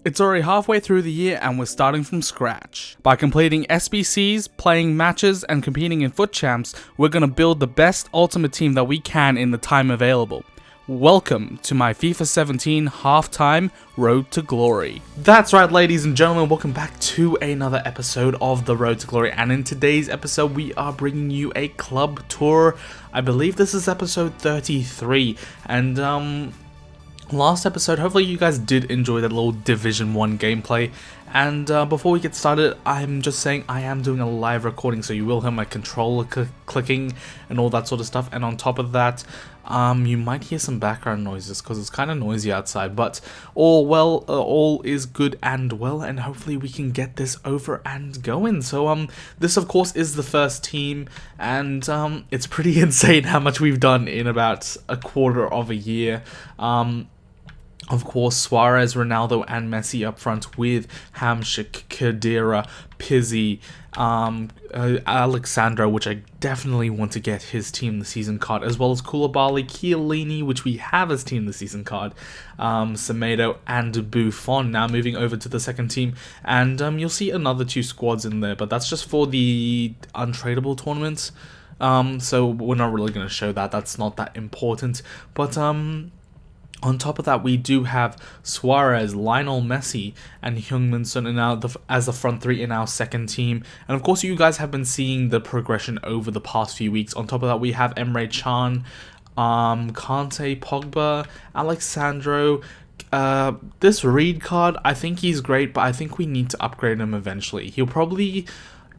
It's already halfway through the year and we're starting from scratch. By completing SBCs, playing matches, and competing in FUT Champs, we're gonna build the best ultimate team that we can in the time available. Welcome to my FIFA 17 halftime Road to Glory. That's right, ladies and gentlemen, welcome back to another episode of the Road to Glory, and in today's episode we are bringing you a club tour. I believe this is episode 33, and last episode, hopefully you guys did enjoy that little Division 1 gameplay, and before we get started, I'm just saying I am doing a live recording, so you will hear my controller clicking and all that sort of stuff, and on top of that, you might hear some background noises because it's kind of noisy outside, but all is good and well, and hopefully we can get this over and going. So this of course is the first team, and it's pretty insane how much we've done in about a quarter of a year. Of course, Suarez, Ronaldo, and Messi up front with Hamsik, KHEDIRA, Pizzi, Alexandro, which I definitely want to get his Team of the Season card, as well as Koulibaly, CHIELLINI, which we have as Team of the Season card, Semedo, and Buffon. Now moving over to the second team, and you'll see another two squads in there, but that's just for the untradeable tournaments, so we're not really going to show that. That's not that important, but on top of that, we do have Suarez, Lionel Messi, and Heung-min Son as the front three in our second team. And of course, you guys have been seeing the progression over the past few weeks. On top of that, we have Emre Can, Kante, Pogba, Alexandro. This Reed card, I think he's great, but I think we need to upgrade him eventually. He'll probably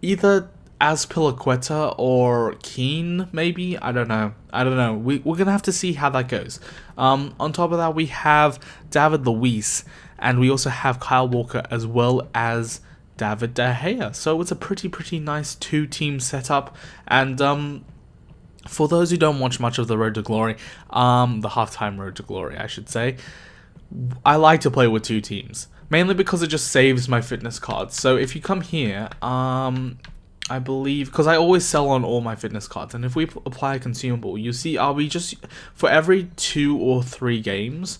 either Azpilicueta or Keane, maybe? I don't know. We're going to have to see how that goes. On top of that, we have David Luiz, and we also have Kyle Walker, as well as David De Gea. So it's a pretty nice two-team setup. And for those who don't watch much of the Road to Glory, the halftime Road to Glory, I should say, I like to play with two teams. Mainly because it just saves my fitness cards. So if you come here, I believe, because I always sell on all my fitness cards, and if we apply a consumable, you see, I'll be just, for every 2 or 3 games,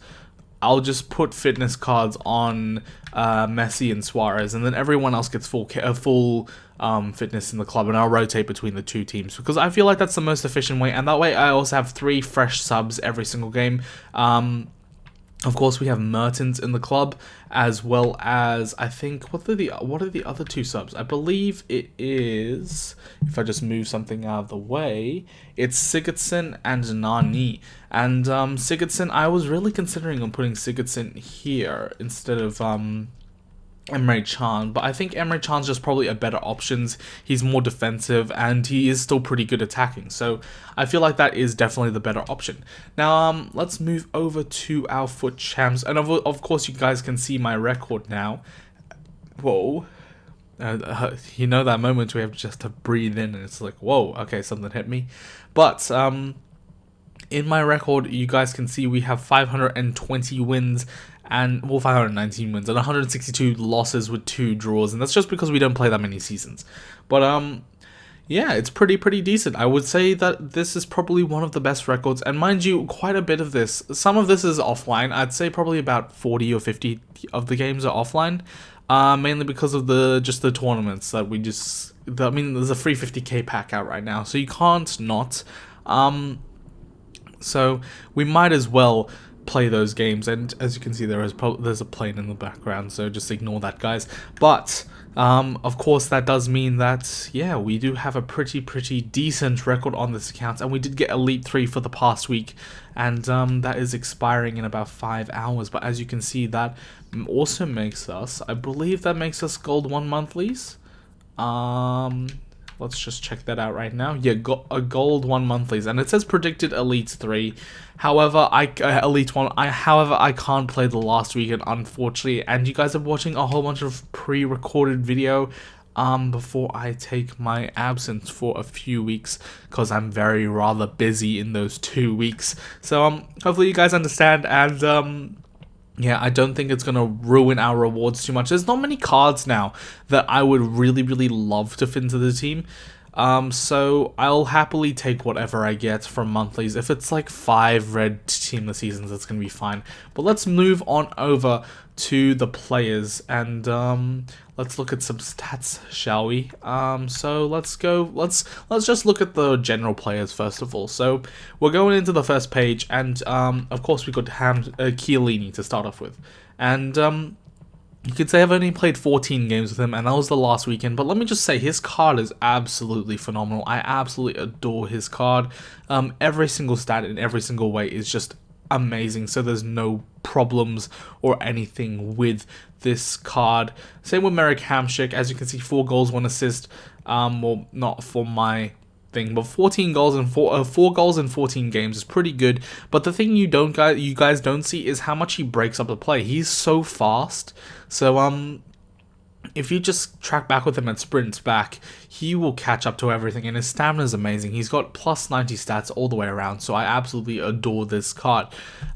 I'll just put fitness cards on Messi and Suarez, and then everyone else gets full fitness in the club, and I'll rotate between the two teams, because I feel like that's the most efficient way, and that way I also have 3 fresh subs every single game. Of course, we have Mertens in the club, as well as, I think, what are the other 2 subs? I believe it is, if I just move something out of the way, it's Sigurdsson and Nani. And Sigurdsson, I was really considering on putting Sigurdsson here instead of Emre Can, but I think Emre Can's just probably a better option. He's more defensive, and he is still pretty good attacking, so I feel like that is definitely the better option. Now, let's move over to our FUT Champs, and of course you guys can see my record now. Whoa. You know that moment we have just to breathe in, and it's like, whoa, okay, something hit me. But, in my record, you guys can see we have 520 wins, and 519 wins and 162 losses with 2 draws, and that's just because we don't play that many seasons. But yeah, it's pretty decent. I would say that this is probably one of the best records, and mind you, quite a bit of this, some of this is offline. I'd say probably about 40 or 50 of the games are offline, mainly because of the tournaments that we just, I mean, there's a free 50k pack out right now, so you can't not. So we might as well play those games, and as you can see, there's a plane in the background, so just ignore that, guys. But of course, that does mean that, yeah, we do have a pretty decent record on this account, and we did get Elite 3 for the past week, and that is expiring in about 5 hours. But as you can see, that also makes us, I believe that makes us Gold 1 monthlies. Let's just check that out right now. Yeah, a Gold 1 monthlies, and it says predicted Elite 3. However, Elite 1. However, I can't play the last weekend, unfortunately. And you guys are watching a whole bunch of pre-recorded video before I take my absence for a few weeks, because I'm rather busy in those 2 weeks. So hopefully you guys understand, and yeah, I don't think it's going to ruin our rewards too much. There's not many cards now that I would really love to fit into the team. So I'll happily take whatever I get from monthlies. If it's like 5 red team of the seasons, that's gonna be fine. But let's move on over to the players, and let's look at some stats, shall we? So let's just look at the general players first of all. So we're going into the first page, and of course we got CHIELLINI to start off with, and you could say I've only played 14 games with him, and that was the last weekend, but let me just say, his card is absolutely phenomenal. I absolutely adore his card. Every single stat in every single way is just amazing, so there's no problems or anything with this card. Same with Merrick Hamsik. As you can see, 4 goals, 1 assist. Well, not for my thing, but 14 goals and 4 goals in 14 games is pretty good. But the thing you guys don't see is how much he breaks up the play. He's so fast. So if you just track back with him and sprint back, he will catch up to everything, and his stamina is amazing. He's got plus 90 stats all the way around, so I absolutely adore this card.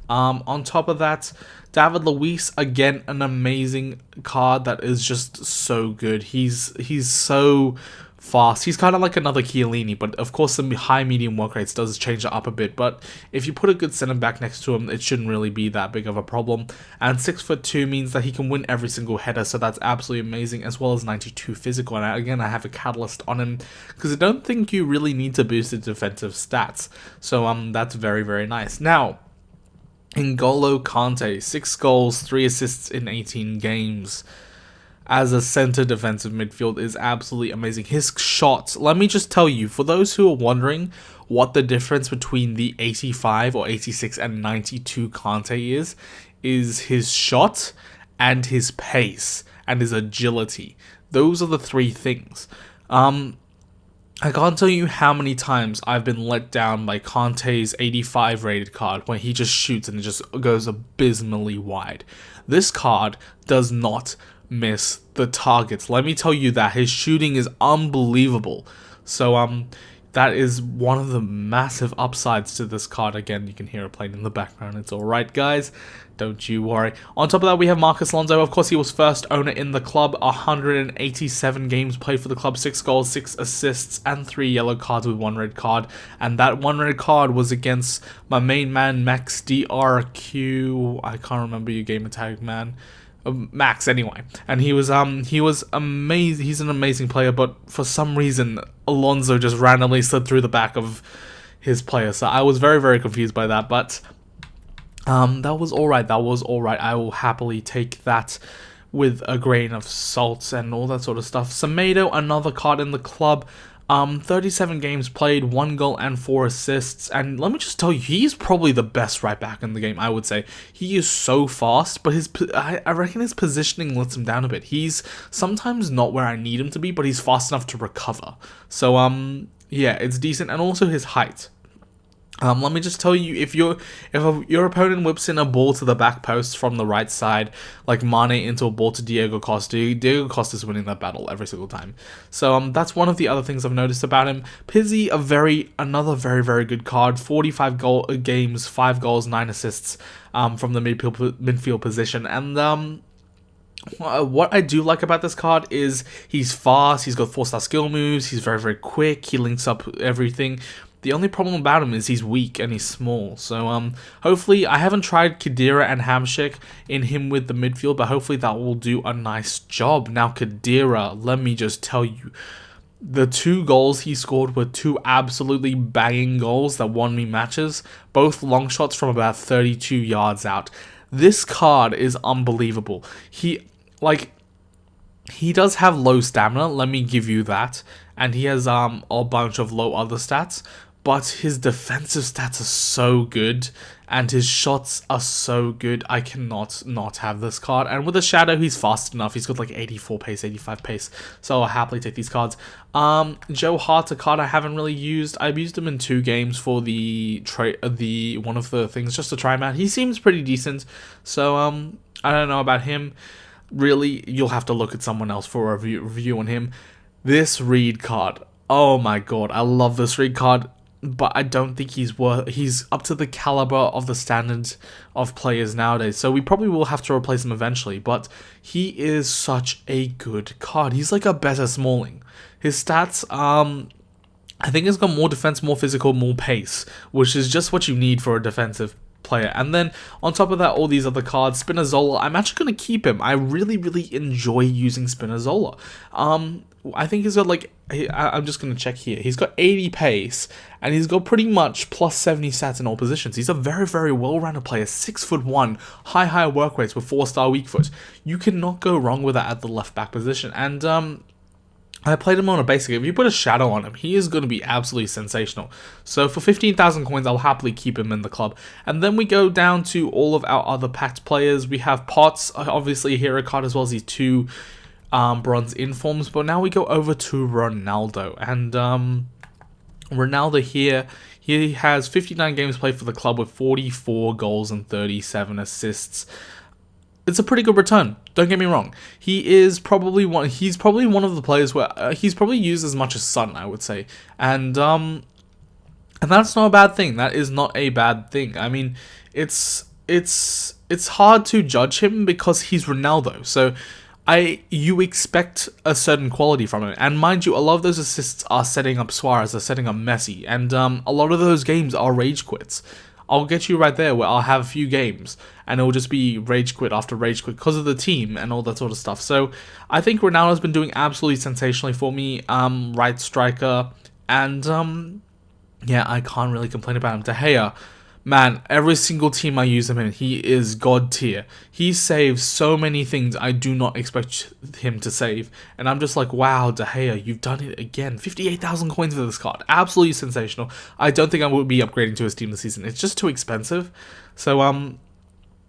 On top of that, David Luiz, again, an amazing card that is just so good. He's so fast. He's kind of like another CHIELLINI, but of course the high medium work rates does change it up a bit, but if you put a good center back next to him, it shouldn't really be that big of a problem. And 6'2" means that he can win every single header, so that's absolutely amazing, as well as 92 physical. And again, I have a catalyst on him because I don't think you really need to boost his defensive stats, so that's very, very nice. Now, N'Golo Kante, 6 goals, 3 assists in 18 games. As a center defensive midfield is absolutely amazing. His shot, let me just tell you, for those who are wondering what the difference between the 85 or 86 and 92 Kante is his shot and his pace and his agility. Those are the 3 things. I can't tell you how many times I've been let down by Kante's 85 rated card when he just shoots and it just goes abysmally wide. This card does not miss the targets. Let me tell you that his shooting is unbelievable. So that is one of the massive upsides to this card. Again, you can hear it playing in the background. It's alright, guys. Don't you worry. On top of that, we have Marcos Alonso. Of course, he was first owner in the club. 187 games played for the club. 6 goals, 6 assists, and 3 yellow cards with 1 red card. And that 1 red card was against my main man, Max DRQ. I can't remember your gamer tag, man. Max, anyway, and he was amazing. He's an amazing player, but for some reason Alonso just randomly slid through the back of his player, so I was very, very confused by that. But that was alright. I will happily take that with a grain of salt and all that sort of stuff. Semedo, another card in the club. 37 games played, 1 goal and 4 assists, and let me just tell you, he's probably the best right back in the game, I would say. He is so fast, but I reckon his positioning lets him down a bit. He's sometimes not where I need him to be, but he's fast enough to recover. So, yeah, it's decent, and also his height. Let me just tell you, if your opponent whips in a ball to the back post from the right side, like Mane into a ball to Diego Costa, Diego Costa is winning that battle every single time. So that's one of the other things I've noticed about him. Pizzi, another very, very good card. 45 games, 5 goals, 9 assists from the midfield position. And what I do like about this card is he's fast, he's got 4-star skill moves, he's very, very quick, he links up everything. The only problem about him is he's weak and he's small. So hopefully, I haven't tried KHEDIRA and Hamsik in him with the midfield, but hopefully that will do a nice job. Now KHEDIRA, let me just tell you, the 2 goals he scored were 2 absolutely banging goals that won me matches, both long shots from about 32 yards out. This card is unbelievable. He does have low stamina, let me give you that, and he has a bunch of low other stats, but his defensive stats are so good, and his shots are so good. I cannot not have this card. And with a shadow, he's fast enough. He's got like 84 pace, 85 pace, so I'll happily take these cards. Joe Hart's a card I haven't really used. I've used him in 2 games for the one of the things, just to try him out. He seems pretty decent, so I don't know about him. Really, you'll have to look at someone else for a review on him. This Reed card, oh my god, I love this Reed card, but I don't think he's up to the caliber of the standards of players nowadays, so we probably will have to replace him eventually, but he is such a good card. He's like a better Smalling. His stats, I think he's got more defense, more physical, more pace, which is just what you need for a defensive player. And then on top of that, all these other cards. Spinazzola, I'm actually going to keep him. I really, really enjoy using Spinazzola. I think he's got like, I'm just going to check here. He's got 80 pace, and he's got pretty much plus 70 stats in all positions. He's a very, very well-rounded player. 6'1", high work rates with 4-star weak foot. You cannot go wrong with that at the left back position. And I played him on a basic. If you put a shadow on him, he is going to be absolutely sensational. So for 15,000 coins, I'll happily keep him in the club. And then we go down to all of our other packed players. We have Potts, obviously a hero card, as well as these 2 bronze informs. But now we go over to Ronaldo. And Ronaldo here, he has 59 games played for the club with 44 goals and 37 assists. It's a pretty good return. Don't get me wrong. He's probably one of the players where he's probably used as much as Son, I would say. And that's not a bad thing. That is not a bad thing. I mean, it's hard to judge him because he's Ronaldo. So you expect a certain quality from him. And mind you, a lot of those assists are setting up Suarez, are setting up Messi, and a lot of those games are rage quits. I'll get you right there where I'll have a few games and it'll just be rage quit after rage quit because of the team and all that sort of stuff. So I think Ronaldo's been doing absolutely sensationally for me. Right striker, and yeah, I can't really complain about him. De Gea, man, every single team I use him in, he is god tier. He saves so many things I do not expect him to save. And I'm just like, wow, De Gea, you've done it again. 58,000 coins for this card. Absolutely sensational. I don't think I would be upgrading to his team this season. It's just too expensive. So,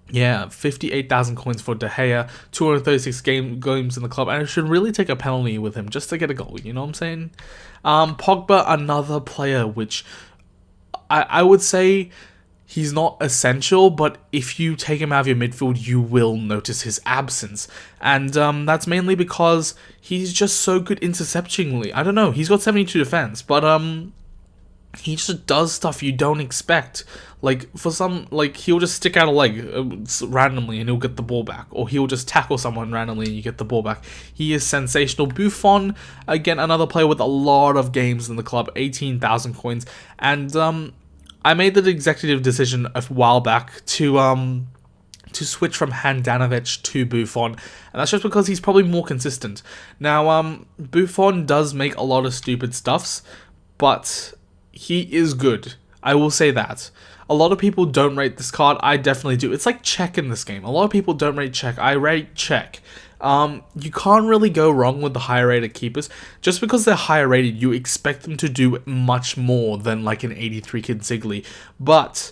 yeah, 58,000 coins for De Gea, 236 games in the club, and I should really take a penalty with him just to get a goal, you know what I'm saying? Pogba, another player which I would say he's not essential, but if you take him out of your midfield, you will notice his absence. And that's mainly because he's just so good interceptingly. I don't know, he's got 72 defense, but he just does stuff you don't expect. Like, he'll just stick out a leg randomly and he'll get the ball back. Or he'll just tackle someone randomly and you get the ball back. He is sensational. Buffon, again, another player with a lot of games in the club, 18,000 coins. And I made the executive decision a while back to switch from Handanovic to Buffon, and that's just because he's probably more consistent. Now, Buffon does make a lot of stupid stuffs, but he is good. I will say that. A lot of people don't rate this card. I definitely do. It's like Czech in this game. A lot of people don't rate Czech. I rate Czech. You can't really go wrong with the higher rated keepers. Just because they're higher rated, you expect them to do much more than like an 83 Consigli. But,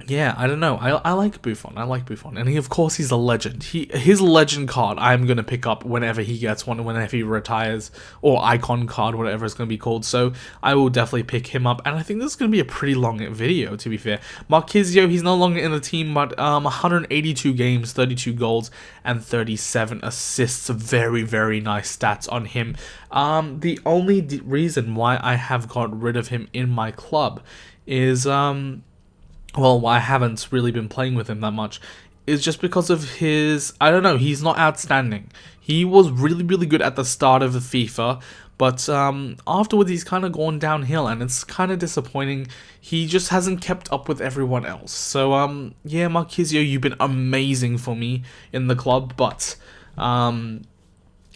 yeah, I don't know. I like Buffon. I like Buffon. And of course, he's a legend. His legend card, I'm going to pick up whenever he gets one, whenever he retires, or icon card, whatever it's going to be called. So I will definitely pick him up. And I think this is going to be a pretty long video, to be fair. Marquisio, he's no longer in the team, but 182 games, 32 goals, and 37 assists. Very, very nice stats on him. The only reason why I have got rid of him in my club is well, I haven't really been playing with him that much, is just because of his, I don't know, he's not outstanding. He was really, really good at the start of the FIFA, but afterwards he's kind of gone downhill, and it's kind of disappointing. He just hasn't kept up with everyone else. So, yeah, Marquisio, you've been amazing for me in the club, but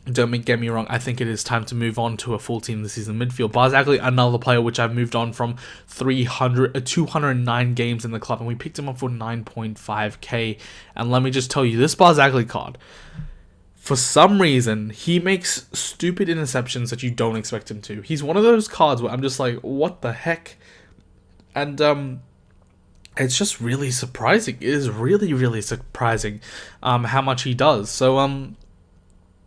don't get me wrong, I think it is time to move on to a full team this season midfield. Barzagli, another player which I've moved on from 209 games in the club, and we picked him up for 9.5k. And let me just tell you, this Barzagli card, for some reason, he makes stupid interceptions that you don't expect him to. He's one of those cards where I'm just like, what the heck? And it's just really surprising. It is really, really surprising how much he does. So,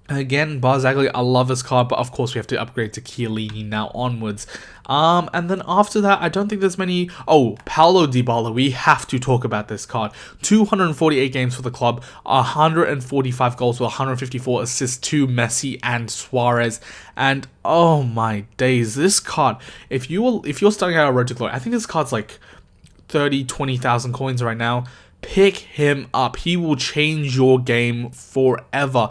again, Barzagli, I love this card, but of course we have to upgrade to Chiellini now onwards. And then after that, I don't think there's many. Oh, Paulo Dybala, we have to talk about this card. 248 games for the club, 145 goals with 154 assists to Messi and Suarez. And oh my days, this card, if you're starting out a Road to Glory, I think this card's like 20,000 coins right now. Pick him up. He will change your game forever.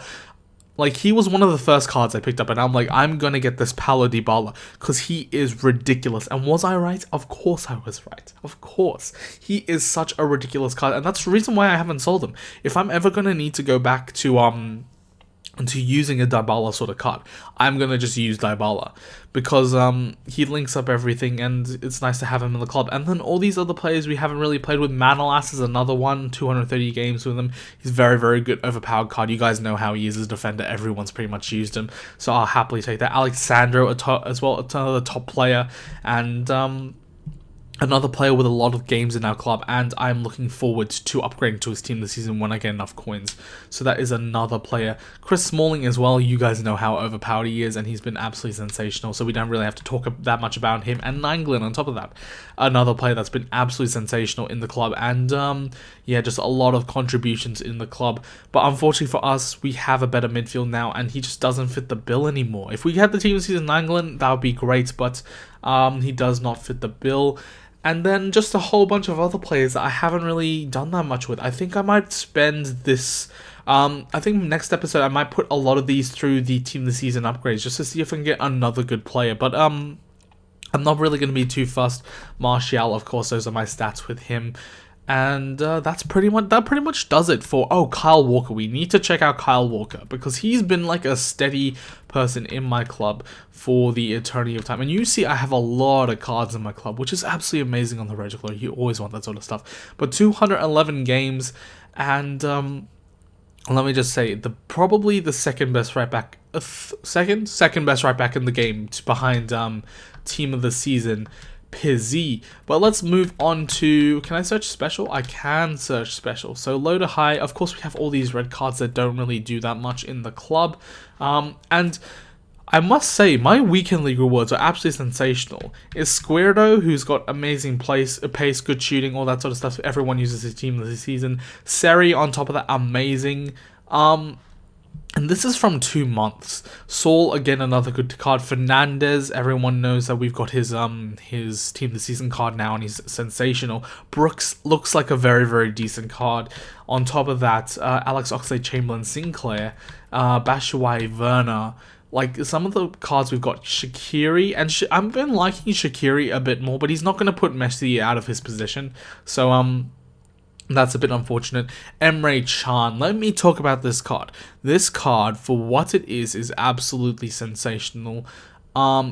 Like, he was one of the first cards I picked up, and I'm like, I'm gonna get this Paulo Dybala, because he is ridiculous. And was I right? Of course I was right. Of course. He is such a ridiculous card, and that's the reason why I haven't sold him. If I'm ever gonna need to go back to using a Dybala sort of card, I'm gonna just use Dybala, because he links up everything, and it's nice to have him in the club. And then all these other players we haven't really played with. Manolas is another one, 230 games with him. He's very, very good, overpowered card. You guys know how he is as a defender. Everyone's pretty much used him, so I'll happily take that. Alexandro as well, another top player, and another player with a lot of games in our club, and I'm looking forward to upgrading to his team this season when I get enough coins. So that is another player. Chris Smalling as well, you guys know how overpowered he is, and he's been absolutely sensational, so we don't really have to talk that much about him. And Nainggolan on top of that, another player that's been absolutely sensational in the club, and yeah, just a lot of contributions in the club. But unfortunately for us, we have a better midfield now, and he just doesn't fit the bill anymore. If we had the team this season, Nainggolan, that would be great, but he does not fit the bill. And then just a whole bunch of other players that I haven't really done that much with. I think I might spend this... I think next episode I might put a lot of these through the Team of the Season upgrades, just to see if I can get another good player. But I'm not really going to be too fussed. Martial, of course, those are my stats with him. And that pretty much does it for... Oh, Kyle Walker. We need to check out Kyle Walker, because he's been like a steady person in my club for the eternity of time. And you see I have a lot of cards in my club, which is absolutely amazing on the regular. You always want that sort of stuff. But 211 games, and let me just say, probably the second best right back... second best right back in the game, behind Team of the Season... Pizzi. But let's move on to... Can I search special? I can search special. So low to high. Of course, we have all these red cards that don't really do that much in the club. And I must say, my weekend league rewards are absolutely sensational. Izquierdo, who's got amazing pace, good shooting, all that sort of stuff. Everyone uses his team this season. Seri, on top of that, amazing. And this is from 2 months. Saul, again, another good card. Fernandez, everyone knows that we've got his Team of the Season card now, and he's sensational. Brooks looks like a very, very decent card. On top of that, Alex Oxlade-Chamberlain, Sinclair, Batshuayi, Werner. Like, some of the cards we've got, Shaqiri, and I've been liking Shaqiri a bit more, but he's not going to put Messi out of his position. So, that's a bit unfortunate. Emre Can. Let me talk about this card. This card, for what it is absolutely sensational.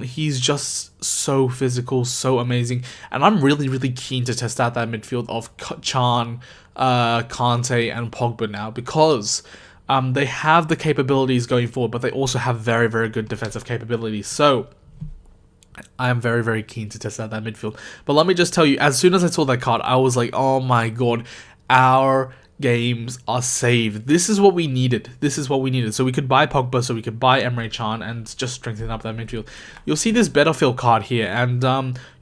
He's just so physical, so amazing. And I'm really, really keen to test out that midfield of Can, Kante, and Pogba now. Because they have the capabilities going forward, but they also have very, very good defensive capabilities. So I am very, very keen to test out that midfield. But let me just tell you, as soon as I saw that card, I was like, oh my god, our games are saved. This is what we needed. This is what we needed. So we could buy Pogba, so we could buy Emre Can, and just strengthen up that midfield. You'll see this Betterfield card here, and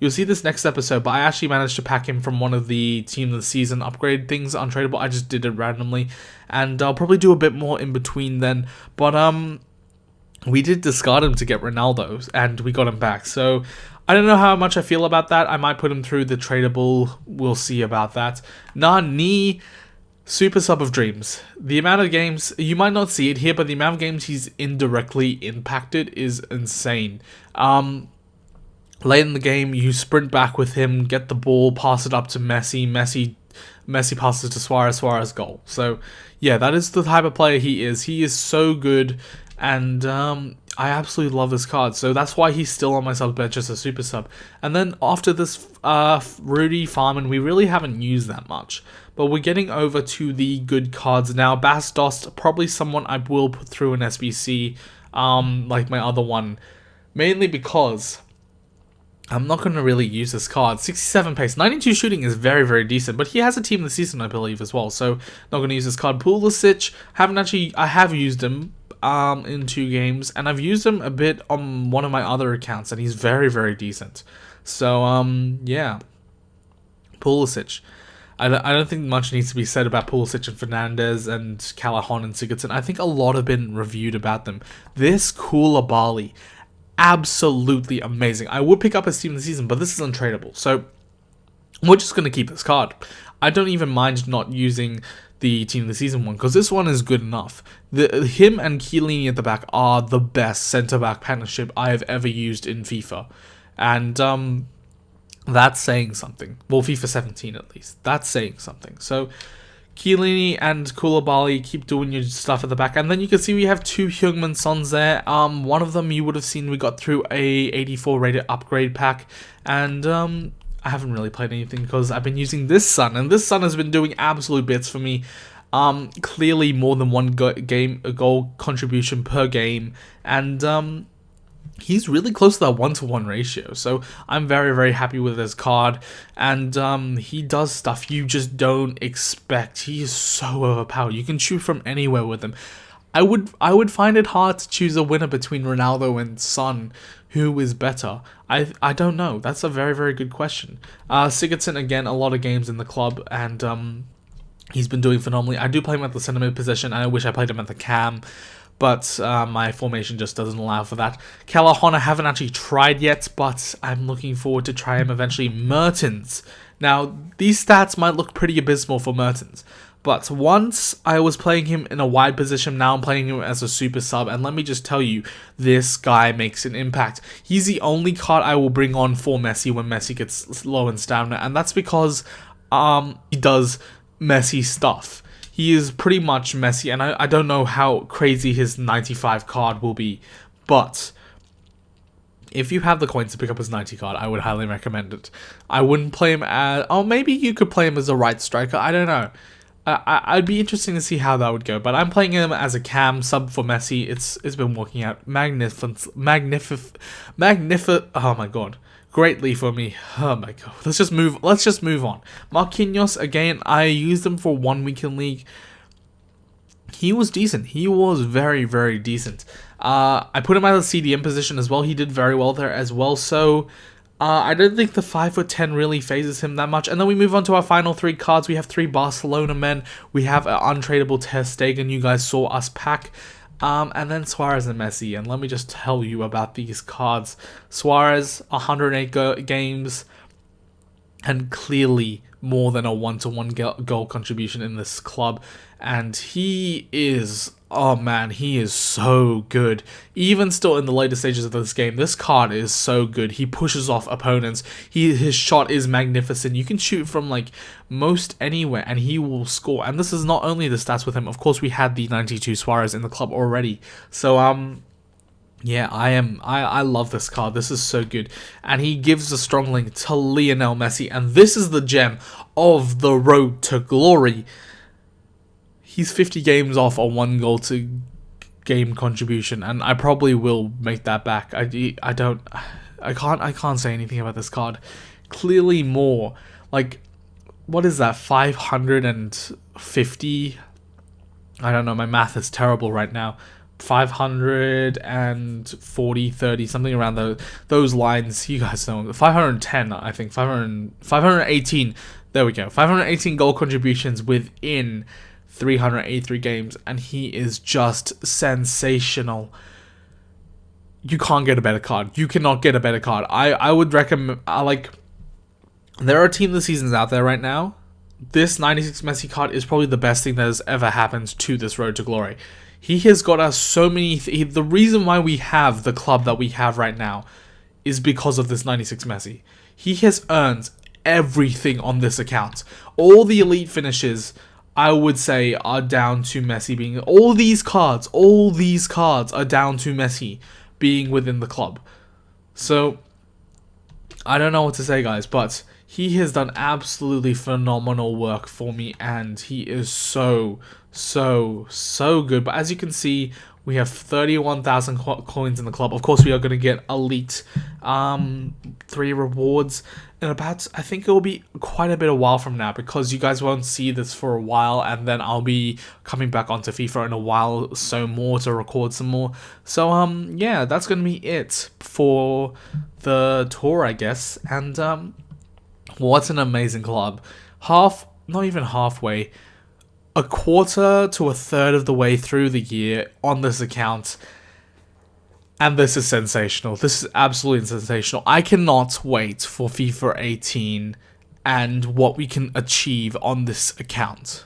you'll see this next episode, but I actually managed to pack him from one of the Team of the Season upgrade things, untradeable. I just did it randomly, and I'll probably do a bit more in between then. But we did discard him to get Ronaldo, and we got him back. So I don't know how much I feel about that. I might put him through the tradable. We'll see about that. Nani, Super Sub of Dreams. The amount of games, you might not see it here, but the amount of games he's indirectly impacted is insane. Late in the game, you sprint back with him, get the ball, pass it up to Messi. Messi passes to Suarez, Suarez goal. So yeah, that is the type of player he is. He is so good. And I absolutely love this card, so that's why he's still on my sub bench as a super sub. And then after this, Rudy Farman, we really haven't used that much, but we're getting over to the good cards now. Bas Dost, probably someone I will put through an SBC, like my other one, mainly because I'm not going to really use this card. 67 pace, 92 shooting is very, very decent, but he has a Team of the Season, I believe, as well, so not going to use this card. Pulisic, I have used him in 2 games, and I've used him a bit on one of my other accounts, and he's very, very decent. So yeah, Pulisic. I don't think much needs to be said about Pulisic and Fernandez and Callahan and Sigurdsson. I think a lot have been reviewed about them. This Koulibaly, absolutely amazing. I would pick up his Team of the Season, but this is untradeable, so we're just going to keep this card. I don't even mind not using the Team of the Season one, because this one is good enough. Him and Chiellini at the back are the best centre-back partnership I have ever used in FIFA. And that's saying something. Well, FIFA 17 at least. That's saying something. So Chiellini and Koulibaly, keep doing your stuff at the back. And then you can see we have two Heung-min Sons there. One of them you would have seen we got through a 84 rated upgrade pack. And I haven't really played anything because I've been using this Son. And this Son has been doing absolute bits for me. Clearly more than one goal contribution per game. And he's really close to that 1-to-1 ratio, so I'm very, very happy with his card, and he does stuff you just don't expect. He is so overpowered. You can shoot from anywhere with him. I would find it hard to choose a winner between Ronaldo and Son. Who is better? I don't know. That's a very, very good question. Sigurdsson, again, a lot of games in the club, and he's been doing phenomenally. I do play him at the centre mid position, and I wish I played him at the cam, but my formation just doesn't allow for that. Callahan I haven't actually tried yet, but I'm looking forward to try him eventually. Mertens. Now, these stats might look pretty abysmal for Mertens, but once I was playing him in a wide position, now I'm playing him as a super sub, and let me just tell you, this guy makes an impact. He's the only card I will bring on for Messi when Messi gets low in stamina, and that's because he does Messi stuff. He is pretty much Messi, and I don't know how crazy his 95 card will be, but if you have the coins to pick up his 90 card, I would highly recommend it. I wouldn't play him as... Oh, maybe you could play him as a right striker, I don't know. I'd be interesting to see how that would go, but I'm playing him as a cam sub for Messi. It's been working out magnificent, oh my god. Greatly for me. Oh my god. Let's just move on. Marquinhos, again, I used him for 1 week in league. He was decent. He was very, very decent. I put him at a CDM position as well. He did very well there as well. So I don't think the 5'10" really phases him that much. And then we move on to our final 3 cards. We have 3 Barcelona men. We have an untradeable Ter Stegen. You guys saw us pack. And then Suarez and Messi, and let me just tell you about these cards. Suarez, 108 games, and clearly more than a 1-to-1 goal contribution in this club, and he is, oh man, he is so good. Even still in the later stages of this game, this card is so good. He pushes off opponents. His shot is magnificent. You can shoot from like most anywhere and he will score. And this is not only the stats with him. Of course, we had the 92 Suarez in the club already. So yeah, I love this card. This is so good. And he gives a strong link to Lionel Messi, and this is the gem of the road to glory. He's 50 games off a 1 goal to game contribution, and I probably will make that back. I can't say anything about this card. Clearly more. Like, what is that? 550? I don't know, my math is terrible right now. 540, 30, something around those lines. You guys know. 510, I think. 518. There we go. 518 goal contributions within 383 games, and he is just sensational. You can't get a better card. You cannot get a better card. I would recommend, there are Team of the Seasons out there right now. This 96 Messi card is probably the best thing that has ever happened to this road to glory. He has got us so many... the reason why we have the club that we have right now is because of this 96 Messi. He has earned everything on this account. All the elite finishes, I would say, are down to Messi being... All these cards are down to Messi being within the club. So, I don't know what to say, guys, but he has done absolutely phenomenal work for me, and he is so good. But as you can see, we have 31,000 coins in the club. Of course, we are going to get elite 3 rewards in about, I think it will be quite a bit of while from now, because you guys won't see this for a while, and then I'll be coming back onto FIFA in a while, so more to record some more. So yeah, that's going to be it for the tour, I guess. And what an amazing club. Not even halfway, a quarter to a third of the way through the year on this account, and this is sensational. This is absolutely sensational. I cannot wait for FIFA 18 and what we can achieve on this account.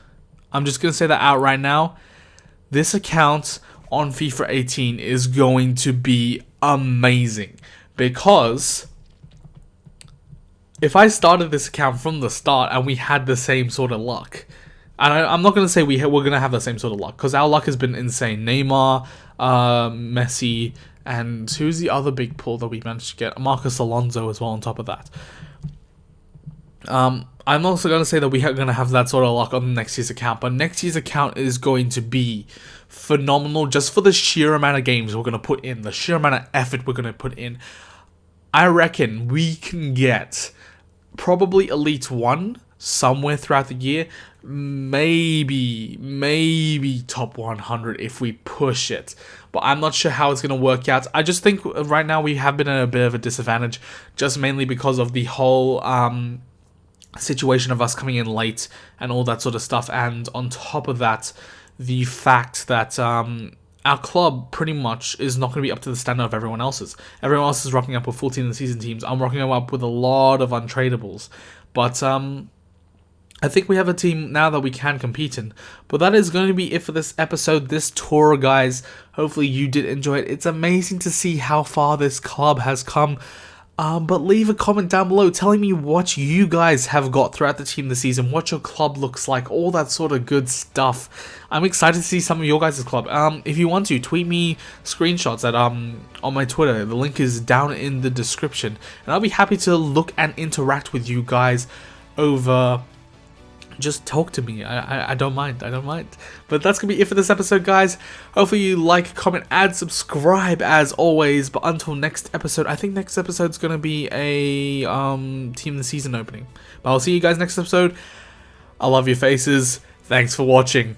I'm just going to say that out right now. This account on FIFA 18 is going to be amazing, because if I started this account from the start and we had the same sort of luck, and I'm not going to say we're going to have the same sort of luck, because our luck has been insane. Neymar, Messi, and who's the other big pull that we managed to get? Marcus Alonso as well on top of that. I'm also going to say that we are going to have that sort of luck on next year's account, but next year's account is going to be phenomenal just for the sheer amount of games we're going to put in, the sheer amount of effort we're going to put in. I reckon we can get probably Elite 1 somewhere throughout the year, maybe top 100 if we push it, but I'm not sure how it's going to work out. I just think right now we have been at a bit of a disadvantage, just mainly because of the whole situation of us coming in late and all that sort of stuff, and on top of that, the fact that our club pretty much is not going to be up to the standard of everyone else's. Everyone else is rocking up with 14 in the season teams. I'm rocking up with a lot of untradables, but I think we have a team now that we can compete in. But that is going to be it for this episode, this tour, guys. Hopefully you did enjoy it. It's amazing to see how far this club has come. But leave a comment down below telling me what you guys have got throughout the team this season, what your club looks like, all that sort of good stuff. I'm excited to see some of your guys' club. If you want to, tweet me screenshots at on my Twitter. The link is down in the description, and I'll be happy to look and interact with you guys over. Just talk to me. I don't mind. I don't mind. But that's going to be it for this episode, guys. Hopefully you like, comment, and subscribe as always. But until next episode, I think next episode's going to be a Team of the Season opening. But I'll see you guys next episode. I love your faces. Thanks for watching.